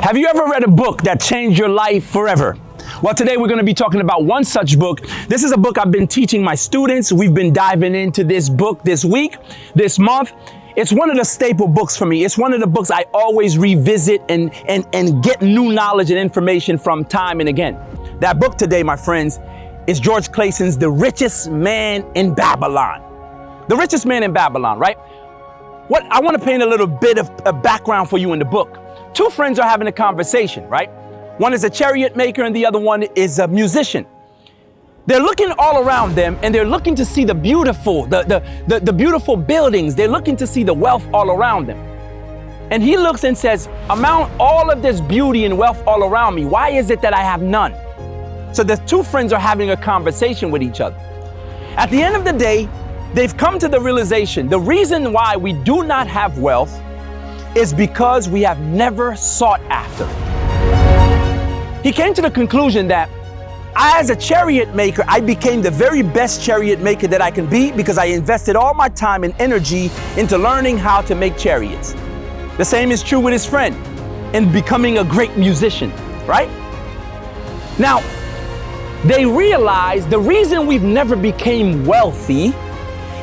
Have you ever read a book that changed your life forever? Well, today we're going to be talking about one such book. This is a book I've been teaching my students. We've been diving into this book this week, this month. It's one of the staple books for me. It's one of the books I always revisit and get new knowledge and information from time and again. That book today, my friends, is George Clayton's The Richest Man in Babylon. The Richest Man in Babylon, right? I want to paint a little bit of a background for you in the book. Two friends are having a conversation, right? One is a chariot maker and the other one is a musician. They're looking all around them and they're looking to see the beautiful, the beautiful buildings. They're looking to see the wealth all around them. And he looks and says, among all of this beauty and wealth all around me, why is it that I have none? So the two friends are having a conversation with each other. At the end of the day, they've come to the realization, the reason why we do not have wealth is because we have never sought after it. He came to the conclusion that as a chariot maker, I became the very best chariot maker that I can be because I invested all my time and energy into learning how to make chariots. The same is true with his friend in becoming a great musician, right? Now, they realized the reason we've never became wealthy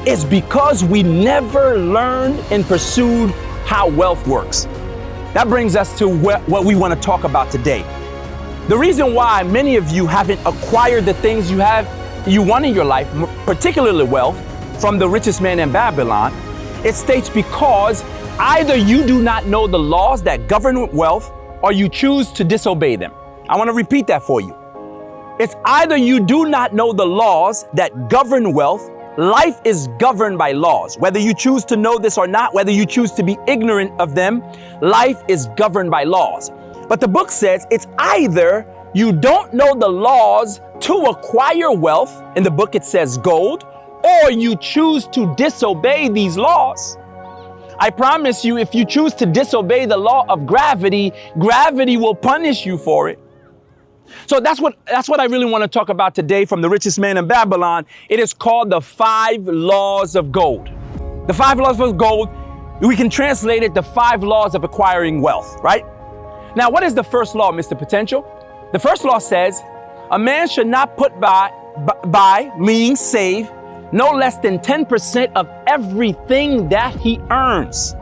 is because we never learned and pursued how wealth works. That brings us to what we want to talk about today. The reason why many of you haven't acquired the things you want in your life, particularly wealth, from The Richest Man in Babylon, it states because either you do not know the laws that govern wealth or you choose to disobey them. I want to repeat that for you. It's either you do not know the laws that govern wealth. Life is governed by laws. Whether you choose to know this or not, whether you choose to be ignorant of them, life is governed by laws. But the book says it's either you don't know the laws to acquire wealth, in the book it says gold, or you choose to disobey these laws. I promise you, if you choose to disobey the law of gravity, gravity will punish you for it. So that's what I really want to talk about today from The Richest Man in Babylon. It is called the 5 laws of gold. The 5 laws of gold, we can translate it the 5 laws of acquiring wealth, right? Now, what is the first law, Mr. Potential? The first law says, a man should not put by, meaning save, no less than 10% of everything that he earns.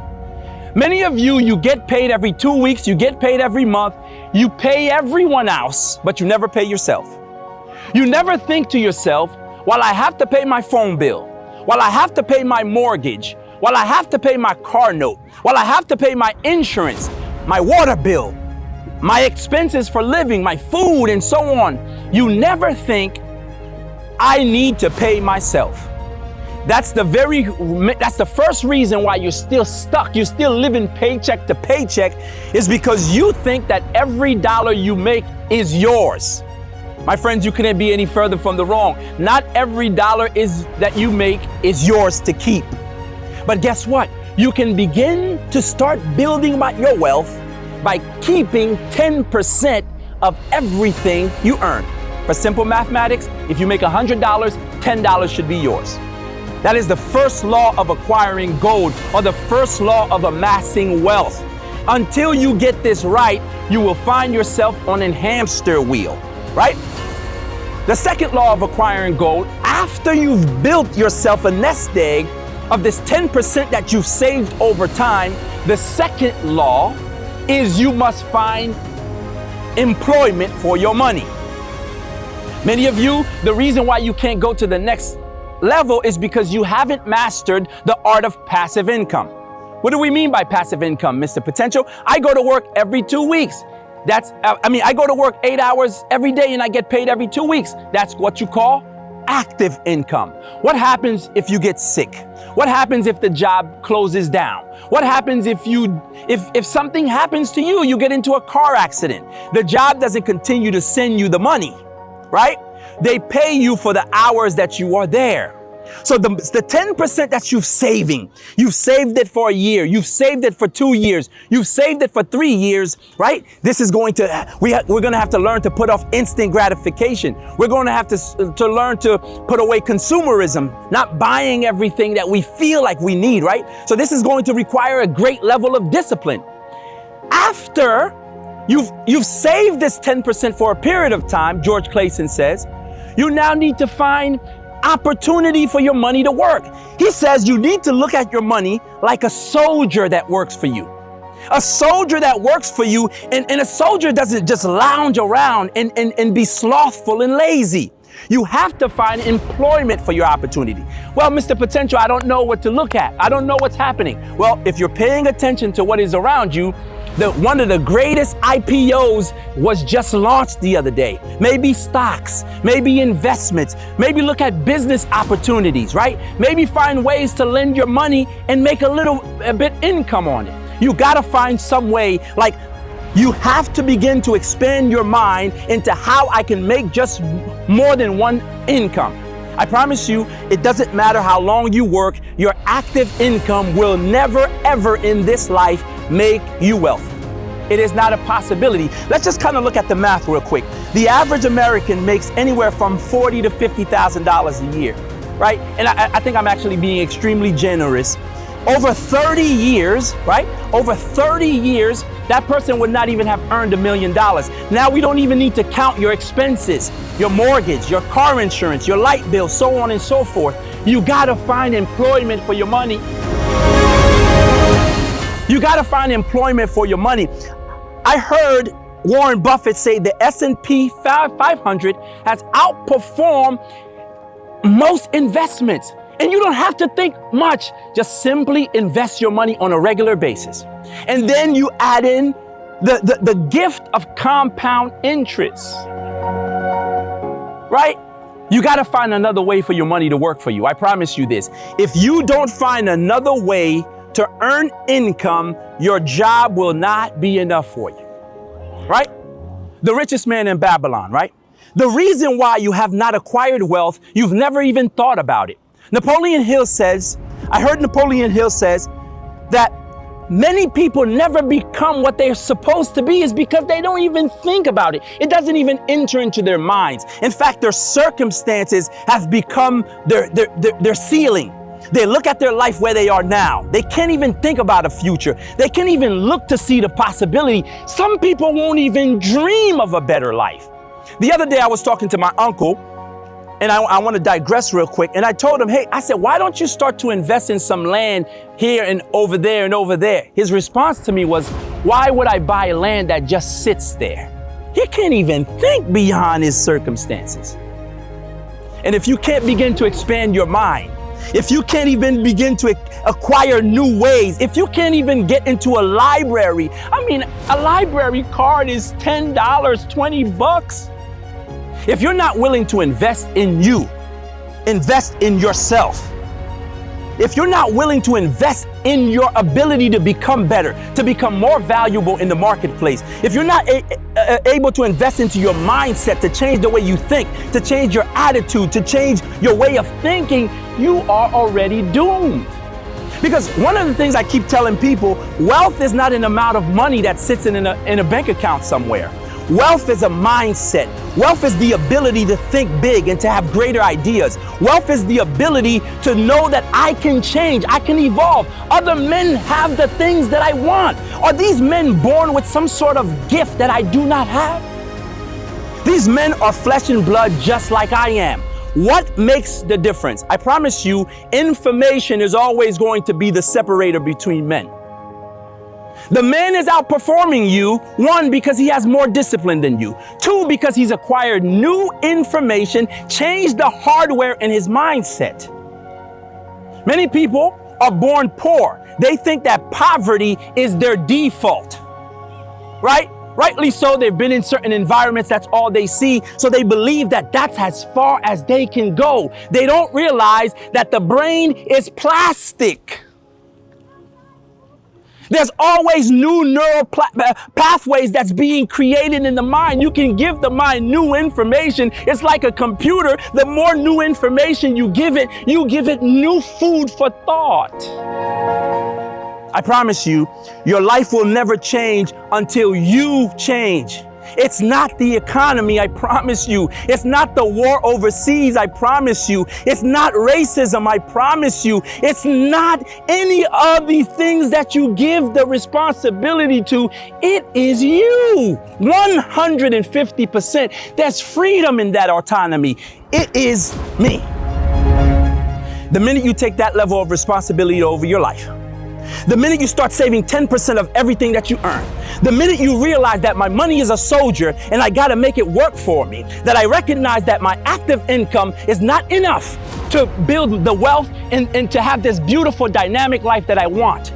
Many of you get paid every 2 weeks, you get paid every month, you pay everyone else, but you never pay yourself. You never think to yourself, while I have to pay my phone bill, while I have to pay my mortgage, while I have to pay my car note, while I have to pay my insurance, my water bill, my expenses for living, my food, and so on, you never think, I need to pay myself. That's the first reason why you're still stuck. You're still living paycheck to paycheck is because you think that every dollar you make is yours. My friends, you couldn't be any further from the wrong. Not every dollar that you make is yours to keep. But guess what? You can begin to start building your wealth by keeping 10% of everything you earn. For simple mathematics, if you make $100, $10 should be yours. That is the first law of acquiring gold, or the first law of amassing wealth. Until you get this right, you will find yourself on a hamster wheel, right? The second law of acquiring gold, after you've built yourself a nest egg of this 10% that you've saved over time, the second law is you must find employment for your money. Many of you, the reason why you can't go to the next level is because you haven't mastered the art of passive income. What do we mean by passive income, Mr. Potential? I go to work every 2 weeks. I go to work 8 hours every day and I get paid every 2 weeks. That's what you call active income. What happens if you get sick? What happens if the job closes down? What happens if something happens to you, you get into a car accident? The job doesn't continue to send you the money, right? They pay you for the hours that you are there. So the 10% that you've saved it for a year, you've saved it for 2 years, you've saved it for 3 years, right? This is we're going to have to learn to put off instant gratification. We're going to have to learn to put away consumerism, not buying everything that we feel like we need, right? So this is going to require a great level of discipline. After You've saved this 10% for a period of time, George Clayson says. You now need to find opportunity for your money to work. He says you need to look at your money like a soldier that works for you. A soldier that works for you, and a soldier doesn't just lounge around and be slothful and lazy. You have to find employment for your opportunity. Well, Mr. Potential, I don't know what to look at. I don't know what's happening. Well, if you're paying attention to what is around you, one of the greatest IPOs was just launched the other day. Maybe stocks, maybe investments, maybe look at business opportunities, right? Maybe find ways to lend your money and make a bit income on it. You gotta find some way, like you have to begin to expand your mind into how I can make just more than one income. I promise you, it doesn't matter how long you work, your active income will never, ever in this life make you wealthy. It is not a possibility. Let's just kind of look at the math real quick. The average American makes anywhere from $40,000 to $50,000 a year, right? And I think I'm actually being extremely generous. Over 30 years, right? Over 30 years, that person would not even have earned $1 million. Now we don't even need to count your expenses, your mortgage, your car insurance, your light bill, so on and so forth. You gotta find employment for your money. You gotta find employment for your money. I heard Warren Buffett say the S&P 500 has outperformed most investments. And you don't have to think much. Just simply invest your money on a regular basis. And then you add in the gift of compound interest, right? You got to find another way for your money to work for you. I promise you this. If you don't find another way to earn income, your job will not be enough for you, right? The richest man in Babylon, right? The reason why you have not acquired wealth, you've never even thought about it. Napoleon Hill says, I heard Napoleon Hill says that many people never become what they're supposed to be is because they don't even think about it. It doesn't even enter into their minds. In fact, their circumstances have become their ceiling. They look at their life where they are now. They can't even think about a future. They can't even look to see the possibility. Some people won't even dream of a better life. The other day I was talking to my uncle, and I want to digress real quick. And I told him, hey, I said, why don't you start to invest in some land here and over there and over there? His response to me was, why would I buy land that just sits there? He can't even think beyond his circumstances. And if you can't begin to expand your mind, if you can't even begin to acquire new ways, if you can't even get into a library, I mean, a library card is $10, $20. If you're not willing to invest in you, invest in yourself. If you're not willing to invest in your ability to become better, to become more valuable in the marketplace, if you're not able to invest into your mindset, to change the way you think, to change your attitude, to change your way of thinking, you are already doomed. Because one of the things I keep telling people, wealth is not an amount of money that sits in a bank account somewhere. Wealth is a mindset. Wealth is the ability to think big and to have greater ideas. Wealth is the ability to know that I can change, I can evolve. Other men have the things that I want. Are these men born with some sort of gift that I do not have? These men are flesh and blood just like I am. What makes the difference? I promise you, information is always going to be the separator between men. The man is outperforming you, one, because he has more discipline than you. Two, because he's acquired new information, changed the hardware in his mindset. Many people are born poor. They think that poverty is their default, right? Rightly so, they've been in certain environments, that's all they see, so they believe that that's as far as they can go. They don't realize that the brain is plastic. There's always new neural pathways that's being created in the mind. You can give the mind new information. It's like a computer. The more new information you give it new food for thought. I promise you, your life will never change until you change. It's not the economy, I promise you. It's not the war overseas, I promise you. It's not racism, I promise you. It's not any of the things that you give the responsibility to. It is you. 150%. There's freedom in that autonomy. It is me. The minute you take that level of responsibility over your life, the minute you start saving 10% of everything that you earn, the minute you realize that my money is a soldier and I gotta make it work for me, that I recognize that my active income is not enough to build the wealth and to have this beautiful dynamic life that I want,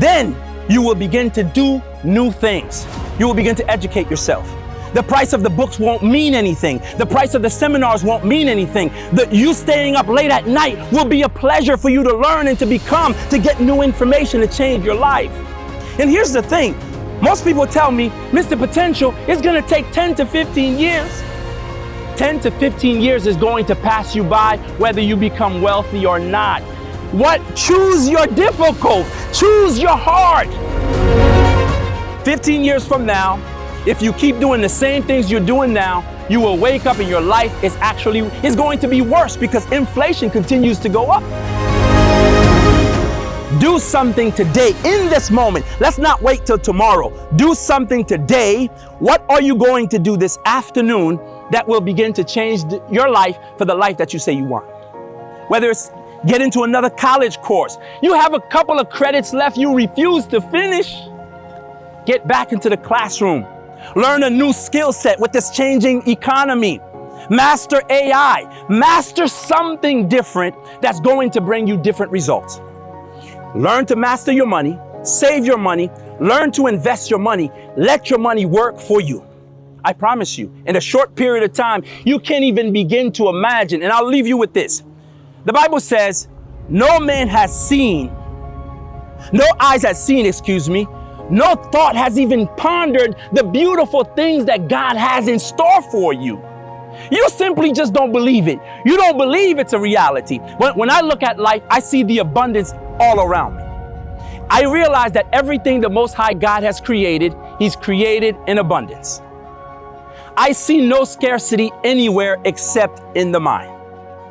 then you will begin to do new things. You will begin to educate yourself. The price of the books won't mean anything. The price of the seminars won't mean anything. You staying up late at night will be a pleasure for you to learn and to get new information to change your life. And here's the thing. Most people tell me, Mr. Potential, it's gonna take 10 to 15 years. 10 to 15 years is going to pass you by whether you become wealthy or not. Choose your difficult, choose your hard. 15 years from now, if you keep doing the same things you're doing now, you will wake up and your life is going to be worse because inflation continues to go up. Do something today, in this moment. Let's not wait till tomorrow. Do something today. What are you going to do this afternoon that will begin to change your life for the life that you say you want? Whether it's get into another college course, you have a couple of credits left you refuse to finish, get back into the classroom. Learn a new skill set with this changing economy. Master AI. Master something different that's going to bring you different results. Learn to master your money, save your money, learn to invest your money, let your money work for you. I promise you, in a short period of time, you can't even begin to imagine. And I'll leave you with this. The Bible says, no eyes has seen, no thought has even pondered the beautiful things that God has in store for you. You simply just don't believe it. You don't believe it's a reality. When I look at life, I see the abundance all around me. I realize that everything the Most High God has created, He's created in abundance. I see no scarcity anywhere except in the mind.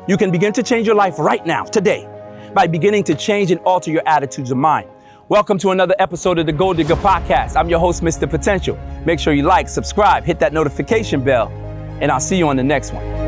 You can begin to change your life right now, today, by beginning to change and alter your attitudes of mind. Welcome to another episode of the Gold Digger Podcast. I'm your host, Mr. Potential. Make sure you like, subscribe, hit that notification bell, and I'll see you on the next one.